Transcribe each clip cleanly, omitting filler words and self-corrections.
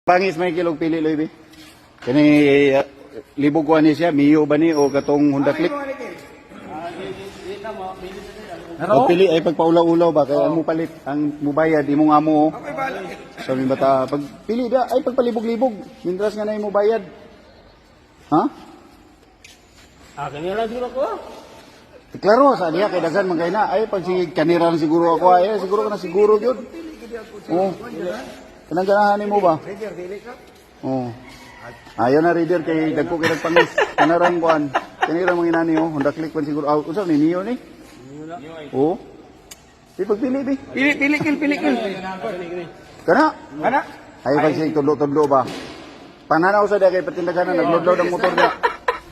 Pangis may kilog pili loy bi. Kani libog ko ani siya, miyo ba ni o katong Honda Click? O pili ay pagpaulaw-ulaw ba kay amo palit ang mubayad imong amo. Sabi bata pag pili da ay pagpalibog-libog mintras nga nay mo bayad. Ha? Kanya lang siguro ko. Klaro sa diha kay daghan man kay na ay pag si kanira na siguro ako ay siguro ka na siguro gyud. Oh. Kanang ganahan mo ba? Reader, dili ka. Oh. Ayaw na reader kay dagko kay nagpangis. Kanarang kuan. Kanira mga inani oh, Honda Click man siguro. Usa ni niyo ni? Oh. Di pagpili bi. Pili kil. Kana? Ana? Ay pag sig tudlo-tudlo ba. Pananaw sa diha kay patindaganan nagload-load ang motor niya.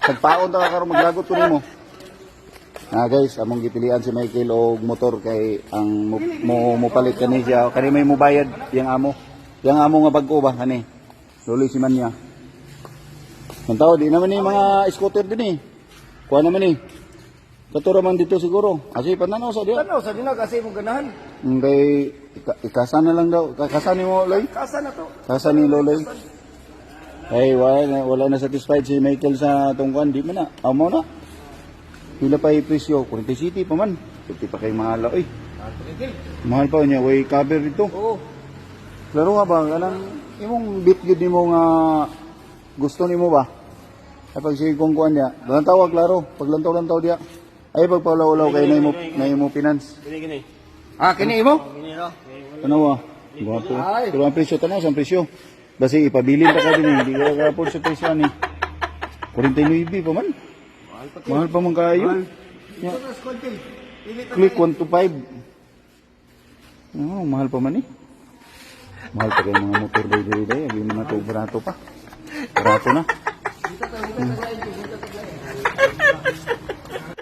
Nagpaon ta karon maglagot ko nimo. Guys, among gipilian si Michael og motor kay ang mo palit kani siya. Kani may mobayad yang amo. Yang amo nga bag-o ba kani. Luloy si man niya. Ang tao di naman ni mga scooter din eh. Kuha naman eh. Katura man dito siguro. Kasi pananaw sa diya. Tanaw sa dina kasi mo ganahan. Kay ikasa na lang daw. Kasa ni mo Loy? Kasa na to. Kasa ni Loloy. Ay wala na satisfied si Michael sa tungkuan. Di man na. Amo na. Pila pa i-presyo. 40 city pa man. 50 pa kay mahal. Oy. Mahal pa niya. Way cover dito. Oo. Klaro nga ba? Kanang imong bit yun ni mo nga gusto ni mo ba? Ay pag sige kong kuhan niya. Lantaw klaro. Pag lantaw diya. Ay pagpaulaw-ulaw kay na mo finance. Gini. Kini mo? Gini no. Ano ba? Guwapo. Pero ang presyo tanaw sa presyo. Basi ipabilin ta ka din eh. Hindi ka kapon sa presyo ni. 49 pa man. Mahal pa man kayo. Yeah. Click 1 to 5. Oh, mahal pa man eh. Mahal pa kayo mga motor day. Yung mga to barato pa. Barato na.